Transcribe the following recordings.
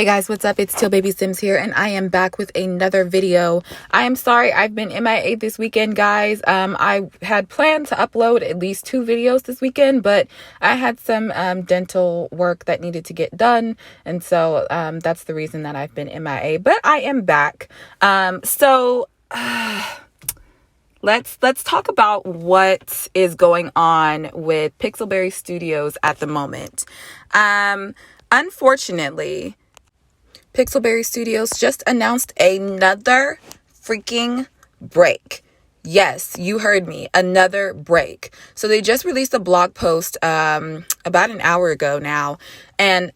Hey guys, what's up? It's Tealbby Sims here, and I am back with another video. I am sorry I've been MIA this weekend, guys. I had planned to upload at least 2 videos this weekend, but I had some dental work that needed to get done, and so that's the reason that I've been MIA. But I am back. Let's talk about what is going on with Pixelberry Studios at the moment. Unfortunately, Pixelberry Studios just announced another freaking break. Yes, you heard me. Another break. So they just released a blog post about an hour ago now. And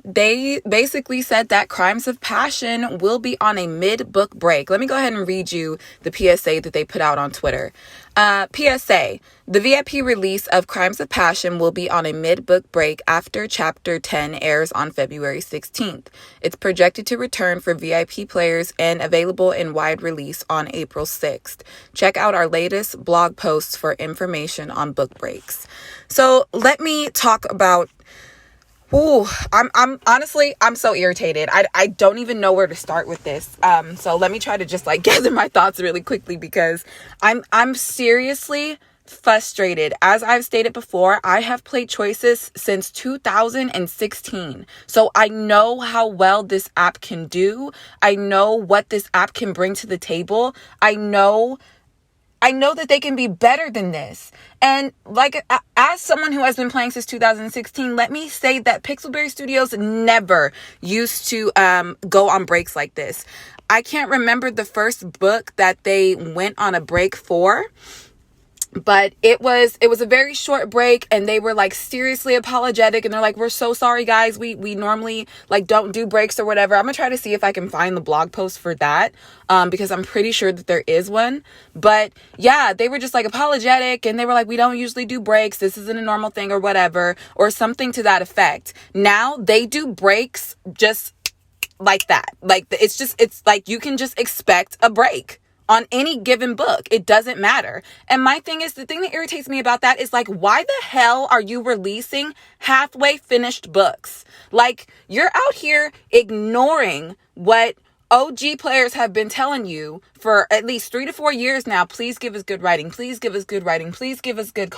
they basically said that Crimes of Passion will be on a mid-book break. Let me go ahead and read you the PSA that they put out on Twitter. PSA, the VIP release of Crimes of Passion will be on a mid-book break after Chapter 10 airs on February 16th. It's projected to return for VIP players and available in wide release on April 6th. Check out our latest blog posts for information on book breaks. So let me talk about I'm honestly so irritated. I don't even know where to start with this. So let me try to just gather my thoughts really quickly because I'm seriously frustrated. As I've stated before, I have Playchoices since 2016. So I know how well this app can do. I know what this app can bring to the table. I know that they can be better than this. And as someone who has been playing since 2016, let me say that Pixelberry Studios never used to go on breaks like this. I can't remember the first book that they went on a break for, but it was a very short break, and they were seriously apologetic, and they're like, we're so sorry guys, we normally don't do breaks or whatever. I'm gonna try to see if I can find the blog post for that, because I'm pretty sure that there is one. But yeah, they were just apologetic, and they were like, we don't usually do breaks, this isn't a normal thing or whatever, or something to that effect. Now they do breaks just like that. It's you can just expect a break on any given book. It doesn't matter. And my thing is, the thing that irritates me about that is why the hell are you releasing halfway finished books? You're out here ignoring what OG players have been telling you for at least 3 to 4 years now. Please give us good writing. Please give us good writing. Please give us good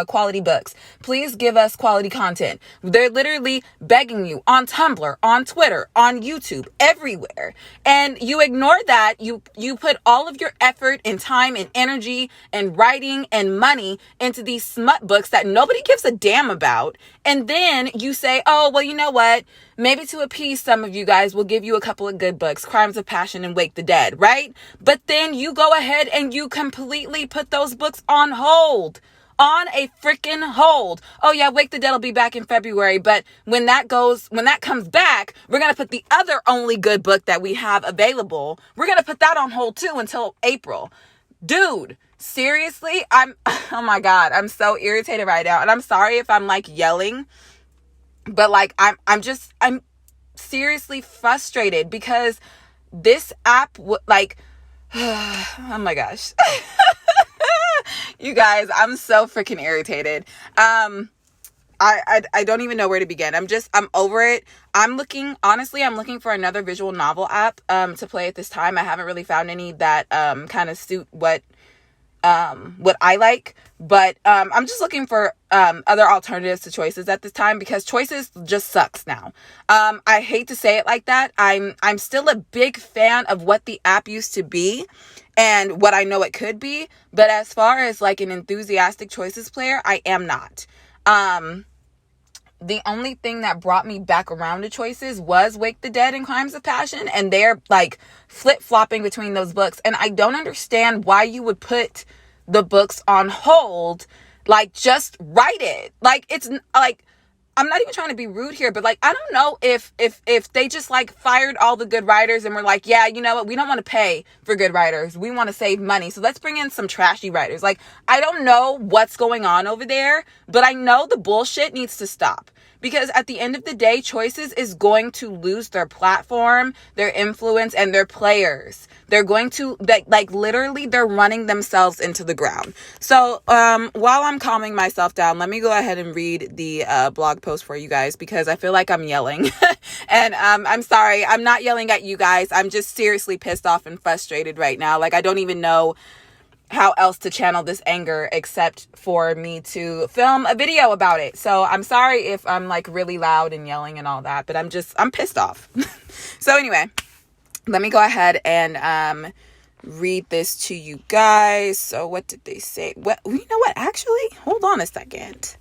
quality books. Please give us quality content. They're literally begging you on Tumblr, on Twitter, on YouTube, everywhere. And you ignore that. You put all of your effort and time and energy and writing and money into these smut books that nobody gives a damn about. And then you say, oh, well, you know what? Maybe to appease some of you guys, we'll give you a couple of good books, Crimes of Passion and Wake the Dead, right? But then you go ahead and you completely put those books on hold. On a freaking hold. Oh yeah, Wake the Dead will be back in February, but when that comes back, we're going to put the other only good book that we have available, we're going to put that on hold too until April. Dude, seriously? Oh my God, I'm so irritated right now. And I'm sorry if I'm yelling, but I'm seriously frustrated because this app oh my gosh. You guys, I'm so freaking irritated. I don't even know where to begin. I'm over it. I'm looking for another visual novel app to play at this time. I haven't really found any that kind of suit what I like, but I'm just looking for other alternatives to Choices at this time because Choices just sucks now. I hate to say it like that. I'm still a big fan of what the app used to be and what I know it could be, but as far as an enthusiastic Choices player, I am not. The only thing that brought me back around to Choices was Wake the Dead and Crimes of Passion, and they're flip-flopping between those books, and I don't understand why you would put the books on hold. Just write it. It's I'm not even trying to be rude here, but I don't know if they just fired all the good writers and were yeah, you know what, we don't want to pay for good writers, we want to save money, so let's bring in some trashy writers. I don't know what's going on over there, but I know the bullshit needs to stop because at the end of the day, Choices is going to lose their platform, their influence, and their players. They're going to, like literally, they're running themselves into the ground. So while I'm calming myself down, let me go ahead and read the blog post for you guys, because I feel like I'm yelling. And I'm sorry, I'm not yelling at you guys. I'm just seriously pissed off and frustrated right now. Like, I don't even know how else to channel this anger except for me to film a video about it. So I'm sorry if I'm like really loud and yelling and all that, but I'm pissed off. So anyway, let me go ahead and read this to you guys. So what did they say? Well, you know what? Actually, hold on a second.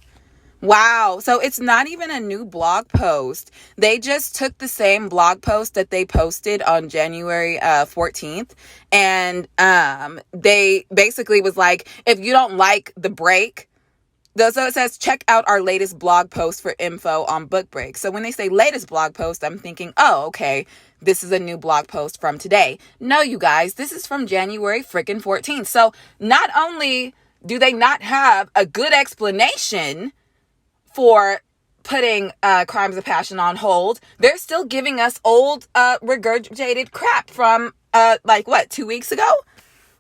Wow. So it's not even a new blog post. They just took the same blog post that they posted on January 14th. And they basically was like, if you don't like the break, so it says, check out our latest blog post for info on book break. So when they say latest blog post, I'm thinking, oh, okay, this is a new blog post from today. No, you guys, this is from January freaking 14th. So not only do they not have a good explanation for putting Crimes of Passion on hold, they're still giving us old regurgitated crap from 2 weeks ago.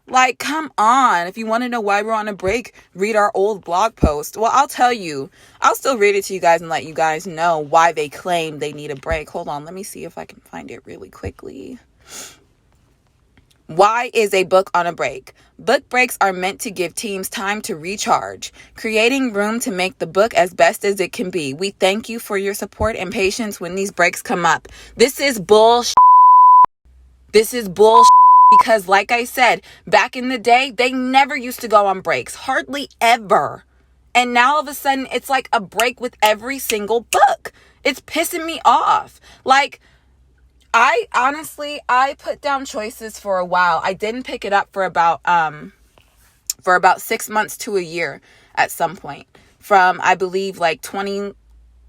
Like, come on. If you want to know why we're on a break, read our old blog post. Well, I'll tell you. I'll still read it to you guys and let you guys know why they claim they need a break. Hold on, let me see if I can find it really quickly. Why is a book on a break? Book breaks are meant to give teams time to recharge, creating room to make the book as best as it can be. We thank you for your support and patience when these breaks come up. This is bullshit. This is bullshit because, like I said, back in the day, they never used to go on breaks. Hardly ever. And now all of a sudden, it's like a break with every single book. It's pissing me off. Like, I put down Choices for a while. I didn't pick it up for about 6 months to a year at some point, from I believe like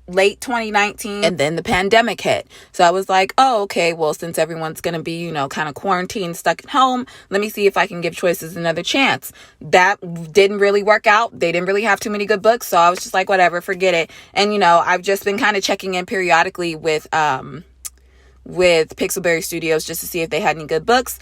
late 2019, and then the pandemic hit. So I was like, oh, okay, well, since everyone's going to be, kind of quarantined, stuck at home, let me see if I can give Choices another chance. That didn't really work out. They didn't really have too many good books. So I was just like, whatever, forget it. And, I've just been kind of checking in periodically with Pixelberry Studios just to see if they had any good books.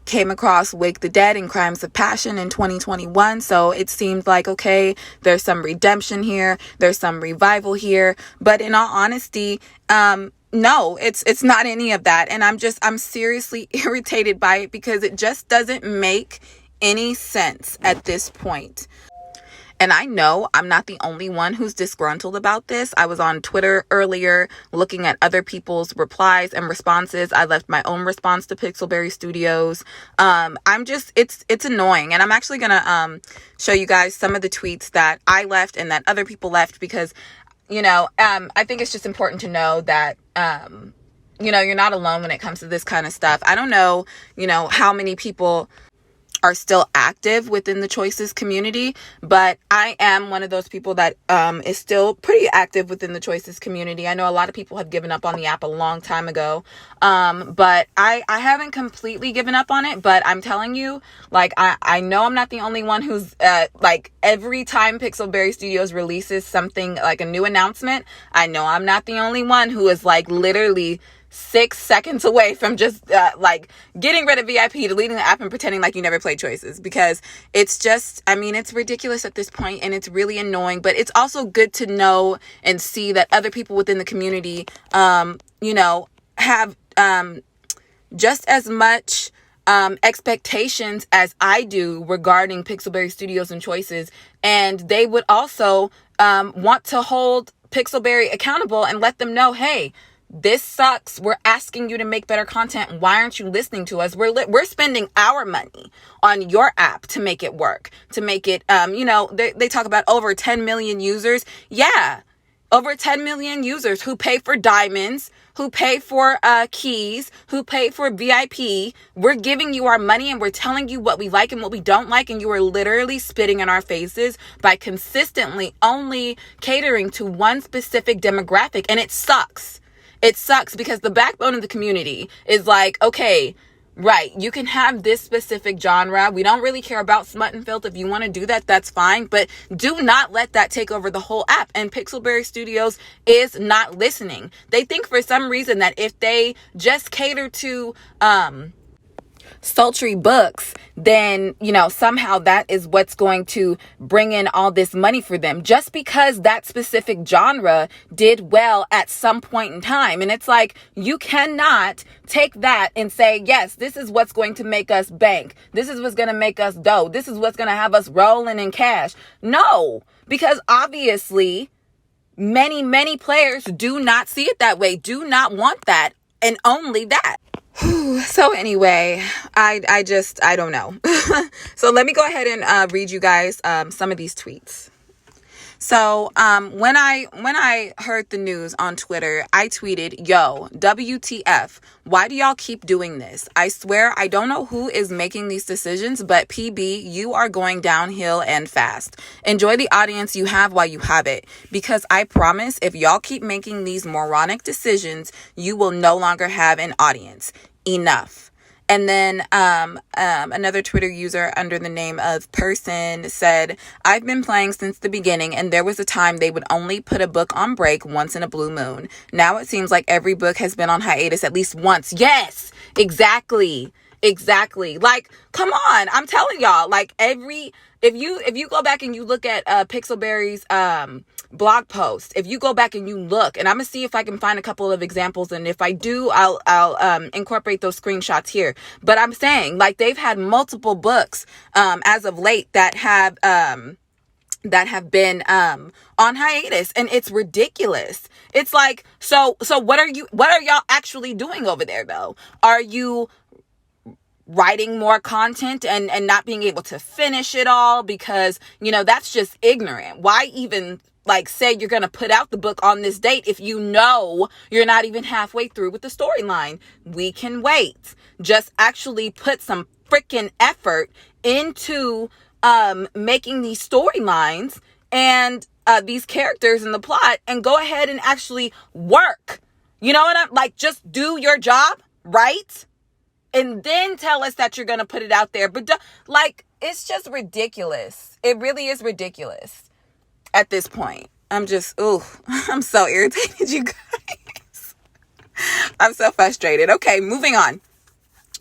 Came across Wake the Dead and Crimes of Passion in 2021. So it seemed like, okay, there's some redemption here. There's some revival here. But in all honesty, no, it's not any of that. And I'm seriously irritated by it because it just doesn't make any sense at this point. And I know I'm not the only one who's disgruntled about this. I was on Twitter earlier looking at other people's replies and responses. I left my own response to Pixelberry Studios. It's annoying. And I'm actually going to show you guys some of the tweets that I left and that other people left because, I think it's just important to know that, you're not alone when it comes to this kind of stuff. I don't know, how many people are still active within the Choices community, but I am one of those people that is still pretty active within the Choices community. I know a lot of people have given up on the app a long time ago, but I haven't completely given up on it. But I'm telling you, like, I know I'm not the only one who's like, every time Pixelberry Studios releases something like a new announcement, I know I'm not the only one who is like literally 6 seconds away from just like getting rid of VIP, deleting the app, and pretending like you never played Choices, because it's just, it's ridiculous at this point and it's really annoying. But it's also good to know and see that other people within the community, have just as much expectations as I do regarding Pixelberry Studios and Choices, and they would also want to hold Pixelberry accountable and let them know, hey, this sucks. We're asking you to make better content. Why aren't you listening to us? We're spending our money on your app to make it work, to make it, they talk about over 10 million users. Yeah, over 10 million users who pay for diamonds, who pay for keys, who pay for VIP. We're giving you our money and we're telling you what we like and what we don't like. And you are literally spitting in our faces by consistently only catering to one specific demographic. And it sucks. It sucks because the backbone of the community is like, okay, Right. You can have this specific genre. We don't really care about smut and filth. If you want to do that, that's fine. But do not let that take over the whole app. And Pixelberry Studios is not listening. They think for some reason that if they just cater to sultry books, then, somehow that is what's going to bring in all this money for them, just because that specific genre did well at some point in time. And it's like, you cannot take that and say, yes, this is what's going to make us bank. This is what's going to make us dough. This is what's going to have us rolling in cash. No, because obviously many, many players do not see it that way, do not want that, and only that. So anyway, I don't know. So let me go ahead and read you guys some of these tweets. So when I heard the news on Twitter, I tweeted, "Yo, WTF, why do y'all keep doing this? I swear I don't know who is making these decisions, but PB, you are going downhill and fast. Enjoy the audience you have while you have it, because I promise if y'all keep making these moronic decisions, you will no longer have an audience. Enough." And then another Twitter user under the name of Person said, "I've been playing since the beginning, and there was a time they would only put a book on break once in a blue moon. Now it seems like every book has been on hiatus at least once." Yes, exactly. Like, come on. I'm telling y'all, like, if you go back and you look at Pixelberry's blog post, if you go back and you look, and I'm gonna see if I can find a couple of examples, and if I do, I'll incorporate those screenshots here. But I'm saying, like, they've had multiple books as of late that have been on hiatus, and it's ridiculous. It's like, so what are y'all actually doing over there though? Are you writing more content and not being able to finish it all? Because, that's just ignorant. Why even say you're going to put out the book on this date if you know you're not even halfway through with the storyline? We can wait. Just actually put some freaking effort into making these storylines and these characters in the plot, and go ahead and actually work. You know what I'm like? Just do your job, right? And then tell us that you're going to put it out there. But it's just ridiculous. It really is ridiculous at this point. I'm so irritated, you guys. I'm so frustrated. Okay, moving on.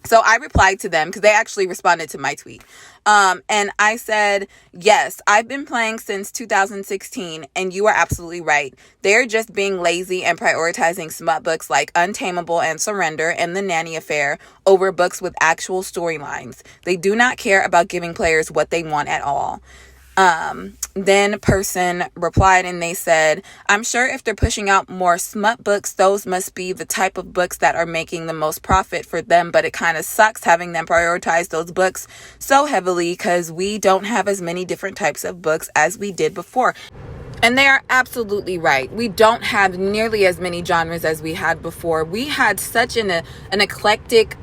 So I replied to them because they actually responded to my tweet. And I said, "Yes, I've been playing since 2016, and you are absolutely right. They're just being lazy and prioritizing smut books like Untamable and Surrender and The Nanny Affair over books with actual storylines. They do not care about giving players what they want at all." Then Person replied and they said, "I'm sure if they're pushing out more smut books, those must be the type of books that are making the most profit for them, but it kind of sucks having them prioritize those books so heavily because we don't have as many different types of books as we did before." And they are absolutely right. We don't have nearly as many genres as we had before. We had such an eclectic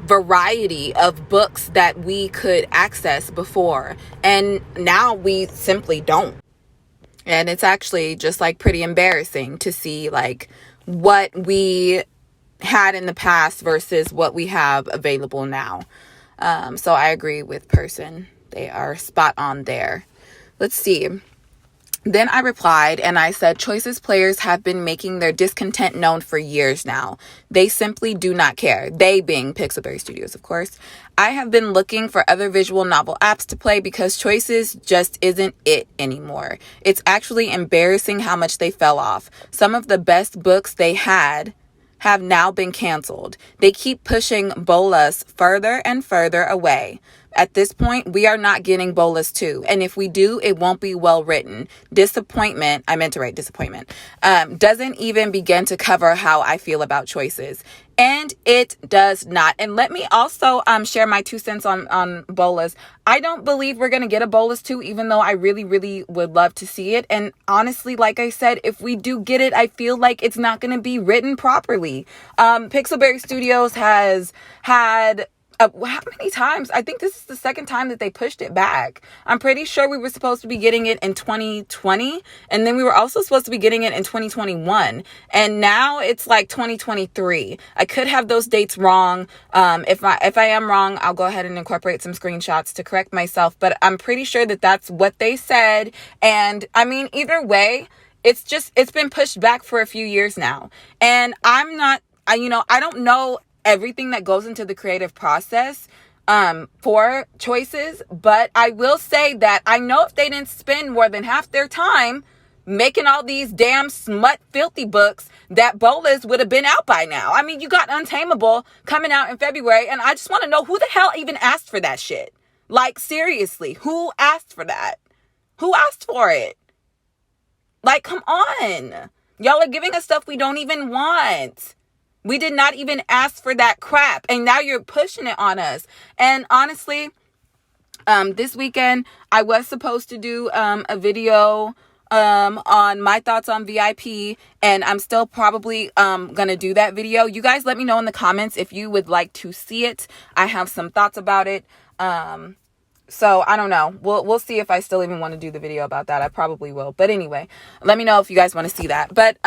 variety of books that we could access before, and now we simply don't. And it's actually just pretty embarrassing to see what we had in the past versus what we have available now. So I agree with Person. They are spot on there. Let's see. Then I replied and I said, "Choices players have been making their discontent known for years now. They simply do not care." They being Pixelberry Studios, of course. "I have been looking for other visual novel apps to play because Choices just isn't it anymore. It's actually embarrassing how much they fell off. Some of the best books they had have now been canceled. They keep pushing Bolas further and further away. At this point, we are not getting Bolas 2. And if we do, it won't be well written. Disappointment," I meant to write disappointment, "doesn't even begin to cover how I feel about Choices." And it does not. And let me also share my 2 cents on Bolas. I don't believe we're going to get a Bolas 2, even though I really, really would love to see it. And honestly, like I said, if we do get it, I feel like it's not going to be written properly. Pixelberry Studios has had how many times? I think this is the second time that they pushed it back. I'm pretty sure we were supposed to be getting it in 2020, and then we were also supposed to be getting it in 2021, and now it's like 2023. I could have those dates wrong. If I am wrong, I'll go ahead and incorporate some screenshots to correct myself, but I'm pretty sure that that's what they said. And I mean, either way, it's been pushed back for a few years now, and I don't know everything that goes into the creative process for Choices, but I will say that I know if they didn't spend more than half their time making all these damn smut filthy books, that Bolas would have been out by now. I mean, you got Untamable coming out in February, and I just want to know who the hell even asked for that shit. Like, seriously, who asked for that? Who asked for it? Like, come on. Y'all are giving us stuff we don't even want. We did not even ask for that crap, and now you're pushing it on us. And honestly, this weekend, I was supposed to do a video on my thoughts on VIP, and I'm still probably gonna do that video. You guys let me know in the comments if you would like to see it. I have some thoughts about it. So I don't know. We'll see if I still even want to do the video about that. I probably will. But anyway, let me know if you guys want to see that. But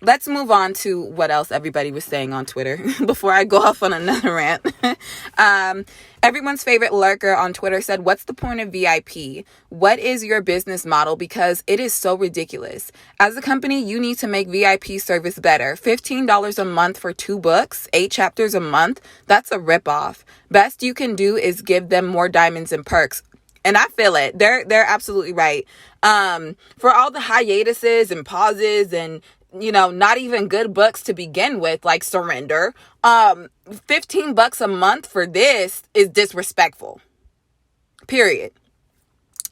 let's move on to what else everybody was saying on Twitter before I go off on another rant. Everyone's favorite lurker on Twitter said, "What's the point of VIP? What is your business model? Because it is so ridiculous. As a company, you need to make VIP service better. $15 a month for 2 books, 8 chapters a month. That's a ripoff. Best you can do is give them more diamonds and perks." And I feel it. They're absolutely right. For all the hiatuses and pauses and not even good books to begin with, like Surrender, $15 a month for this is disrespectful. Period.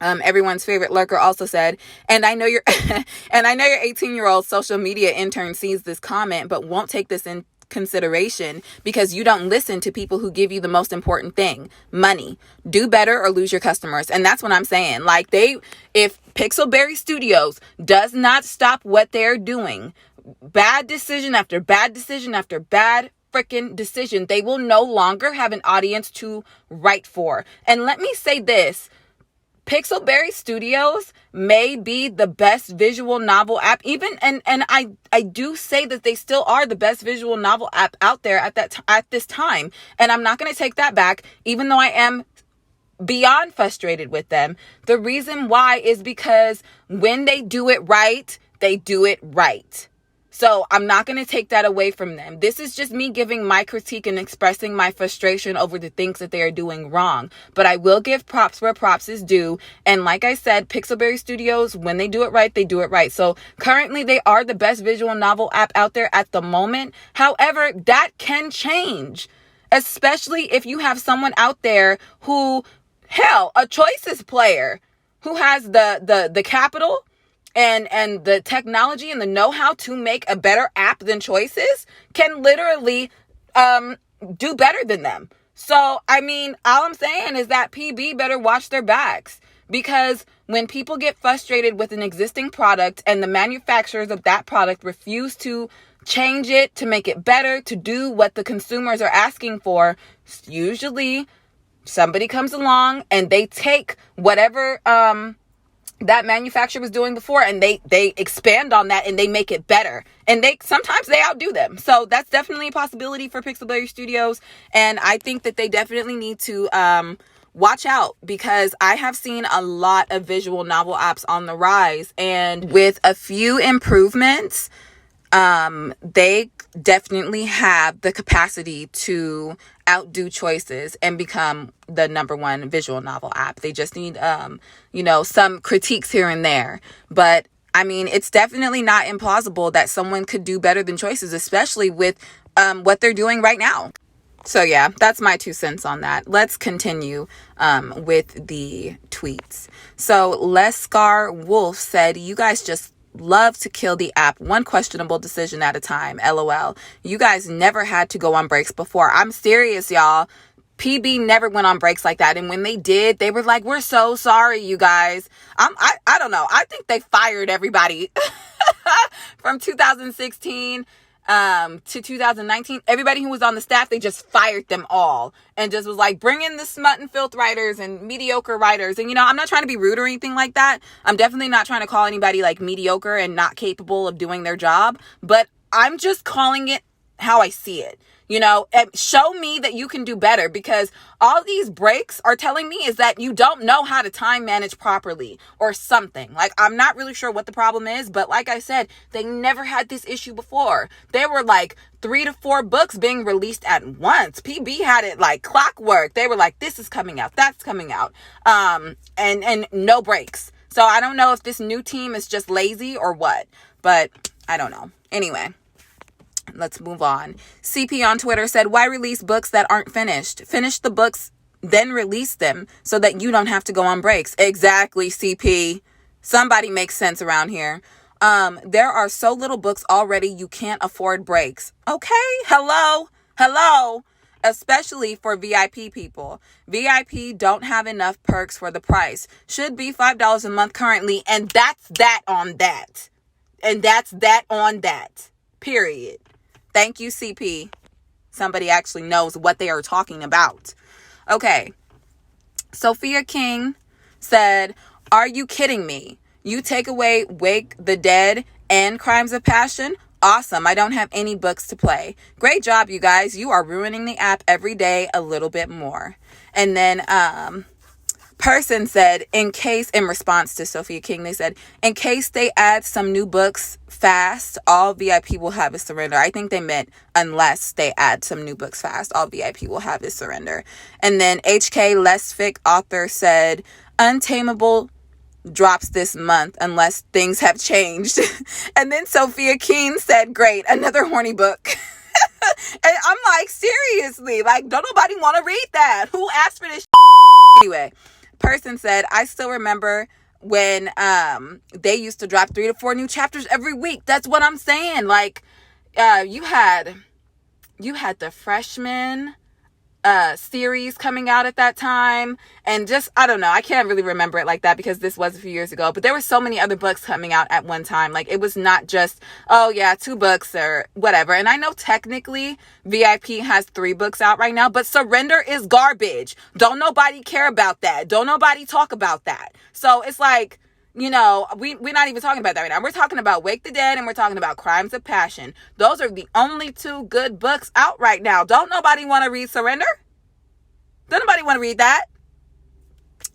Everyone's favorite lurker also said, and I know your 18-year-old social media intern sees this comment, but won't take this in consideration because you don't listen to people who give you the most important thing, money. Do better or lose your customers. And that's what I'm saying. Like, if Pixelberry Studios does not stop what they're doing, bad decision after bad decision after bad freaking decision, they will no longer have an audience to write for. And let me say this, Pixelberry Studios may be the best visual novel app, even, and I do say that they still are the best visual novel app out there at this time. And I'm not going to take that back, even though I am beyond frustrated with them. The reason why is because when they do it right, they do it right. So I'm not going to take that away from them. This is just me giving my critique and expressing my frustration over the things that they are doing wrong. But I will give props where props is due. And like I said, Pixelberry Studios, when they do it right, they do it right. So currently they are the best visual novel app out there at the moment. However, that can change, especially if you have someone out there who, hell, a Choices player who has the capital and the technology and the know-how to make a better app than Choices, can literally do better than them. So, I mean, all I'm saying is that PB better watch their backs, because when people get frustrated with an existing product and the manufacturers of that product refuse to change it, to make it better, to do what the consumers are asking for, usually somebody comes along and they take whatever that manufacturer was doing before, and they expand on that and they make it better, and sometimes they outdo them. So that's definitely a possibility for Pixelberry Studios, and I think that they definitely need to watch out, because I have seen a lot of visual novel apps on the rise, and with a few improvements, they definitely have the capacity to outdo Choices and become the #1 visual novel app. They just need, some critiques here and there. But I mean, it's definitely not implausible that someone could do better than Choices, especially with what they're doing right now. So yeah, that's my 2 cents on that. Let's continue with the tweets. So Lescar Wolf said, "You guys just love to kill the app one questionable decision at a time. LOL. You guys never had to go on breaks before." I'm serious, y'all. PB never went on breaks like that. And when they did, they were like, "We're so sorry, you guys." I don't know. I think they fired everybody from 2016 to 2019, everybody who was on the staff, they just fired them all and just was like, bring in the smut and filth writers and mediocre writers. And, I'm not trying to be rude or anything like that. I'm definitely not trying to call anybody like mediocre and not capable of doing their job, but I'm just calling it how I see it. And show me that you can do better, because all these breaks are telling me is that you don't know how to time manage properly or something. Like, I'm not really sure what the problem is, but like I said, they never had this issue before. There were like 3 to 4 books being released at once. PB had it like clockwork. They were like, this is coming out, that's coming out, and no breaks. So I don't know if this new team is just lazy or what, but I don't know. Anyway. Let's move on. CP on Twitter said, why release books that aren't finished? Finish the books, then release them so that you don't have to go on breaks. Exactly, CP. Somebody makes sense around here. There are so little books already, you can't afford breaks. Okay, hello. Especially for VIP people. VIP don't have enough perks for the price. Should be $5 a month currently, and that's that on that. And that's that on that. Period. Thank you, CP. Somebody actually knows what they are talking about. Okay. Sophia King said, are you kidding me? You take away Wake the Dead and Crimes of Passion? Awesome. I don't have any books to play. Great job, you guys. You are ruining the app every day a little bit more. And then, person said, in response to Sophia King, they said, in case they add some new books fast, all VIP will have is surrender. I think they meant unless they add some new books fast, all VIP will have is surrender. And then HK Less Fic author said, Untamable drops this month unless things have changed. And then Sophia King said, great, another horny book. And I'm like, seriously, like, don't nobody want to read that? Who asked for this? Anyway. Person said, I still remember when they used to drop 3 to 4 new chapters every week. That's what I'm saying. Like, you had the freshman series coming out at that time, and just, I don't know, I can't really remember it like that because this was a few years ago, but there were so many other books coming out at one time. Like, it was not just, oh yeah, 2 books or whatever. And I know technically VIP has 3 books out right now, but Surrender is garbage. Don't nobody care about that. Don't nobody talk about that. So it's like, we're not even talking about that right now. We're talking about Wake the Dead and we're talking about Crimes of Passion. Those are the only 2 good books out right now. Don't nobody want to read Surrender? Don't nobody want to read that?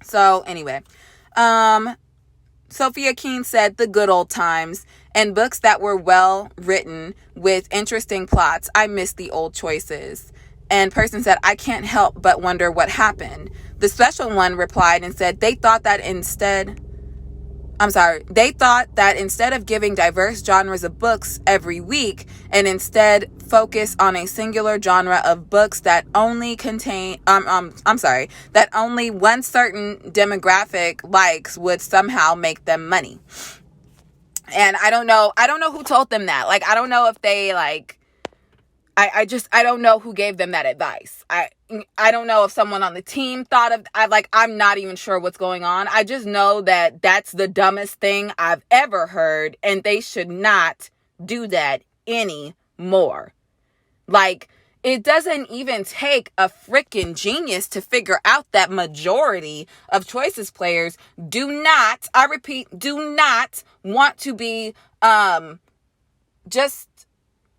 So anyway, Sophia Keene said the good old times and books that were well written with interesting plots. I miss the old choices. And person said, I can't help but wonder what happened. The special one replied and said they thought that instead of giving diverse genres of books every week and instead focus on a singular genre of books that only that only one certain demographic likes would somehow make them money. And I don't know who told them that. Like, I don't know if they I don't know who gave them that advice. I don't know if someone on the team thought of, I'm not even sure what's going on. I just know that that's the dumbest thing I've ever heard, and they should not do that anymore. Like, it doesn't even take a freaking genius to figure out that majority of Choices players do not want to be, just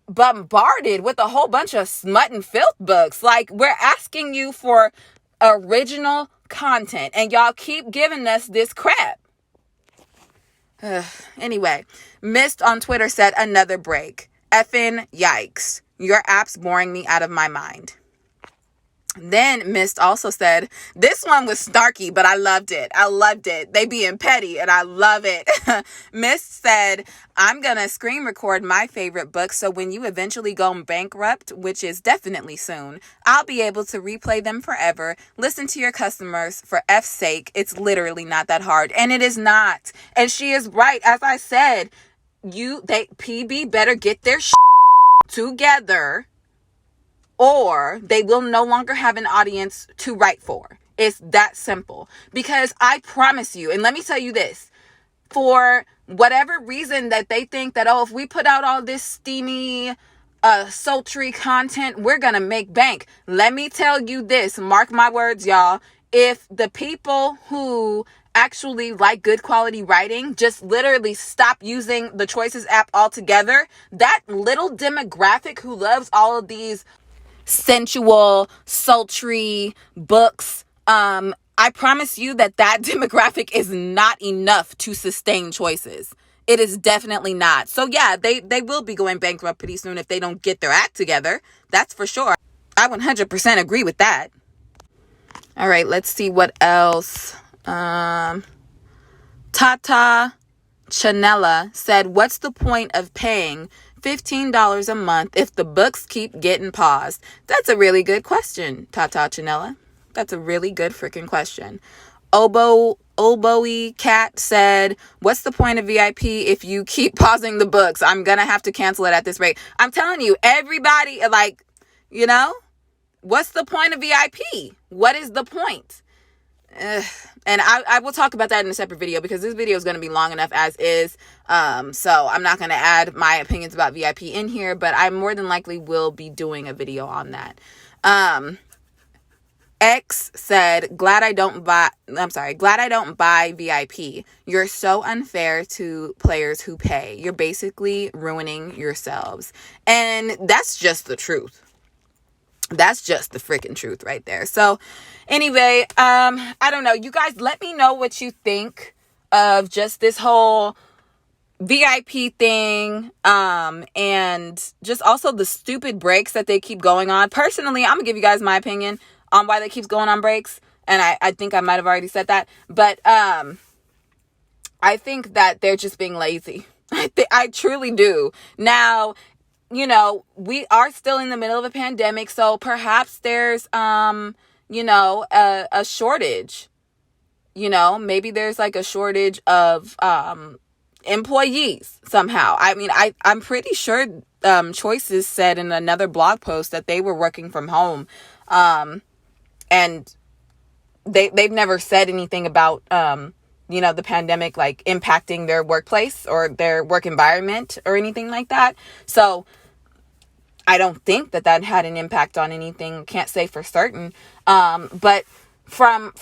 bombarded with a whole bunch of smut and filth books. Like, we're asking you for original content and y'all keep giving us this crap. Anyway, Mist on Twitter said another break. Effing yikes. Your app's boring me out of my mind. Then Mist also said, this one was snarky, but I loved it. They being petty, and I love it. Mist said, I'm going to screen record my favorite books, so when you eventually go bankrupt, which is definitely soon, I'll be able to replay them forever. Listen to your customers for F's sake. It's literally not that hard. And it is not. And she is right. As I said, PB better get their together, or they will no longer have an audience to write for. It's that simple. Because I promise you, and let me tell you this, for whatever reason that they think that, if we put out all this steamy sultry content, we're gonna make bank. Let me tell you this, mark my words, y'all. If the people who actually like good quality writing just literally stop using the Choices app altogether, that little demographic who loves all of these sensual, sultry books, I promise you that demographic is not enough to sustain Choices. It is definitely not. So yeah, they will be going bankrupt pretty soon if they don't get their act together. That's for sure. I 100% agree with that. All right, let's see what else. Tata Chanella said, what's the point of paying $15 a month if the books keep getting paused? That's a really good question, Tata Chanella. That's a really good freaking question. Oboe Cat said, what's the point of VIP if you keep pausing the books? I'm going to have to cancel it at this rate. I'm telling you, everybody, like, you know, what's the point of VIP? What is the point? And I will talk about that in a separate video because this video is going to be long enough as is. So I'm not going to add my opinions about VIP in here, but I more than likely will be doing a video on that. X said, glad I don't buy VIP. You're so unfair to players who pay. You're basically ruining yourselves. And that's just the truth. That's just the freaking truth right there. So anyway, I don't know. You guys, let me know what you think of just this whole VIP thing, and just also the stupid breaks that they keep going on. Personally, I'm gonna give you guys my opinion on why they keep going on breaks, and I think I might have already said that, but I think that they're just being lazy. I truly do. Now, you know, we are still in the middle of a pandemic, so perhaps there's you know, a shortage. You know, maybe there's like a shortage of employees somehow. I mean, I'm pretty sure Choices said in another blog post that they were working from home, and they've never said anything about you know, the pandemic like impacting their workplace or their work environment or anything like that. So I don't think that had an impact on anything. Can't say for certain. But from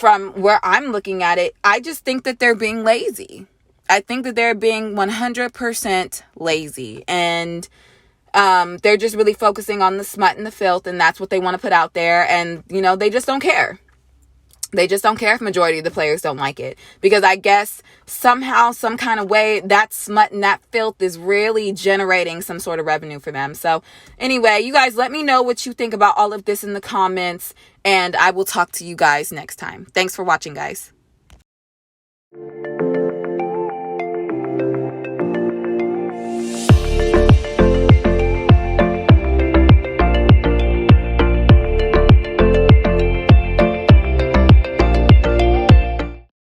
where I'm looking at it, I just think that they're being lazy. I think that they're being 100% lazy, and they're just really focusing on the smut and the filth, and that's what they want to put out there. And, you know, they just don't care. They just don't care if majority of the players don't like it, because I guess somehow, some kind of way, that smut and that filth is really generating some sort of revenue for them. So anyway, you guys, let me know what you think about all of this in the comments, and I will talk to you guys next time. Thanks for watching, guys.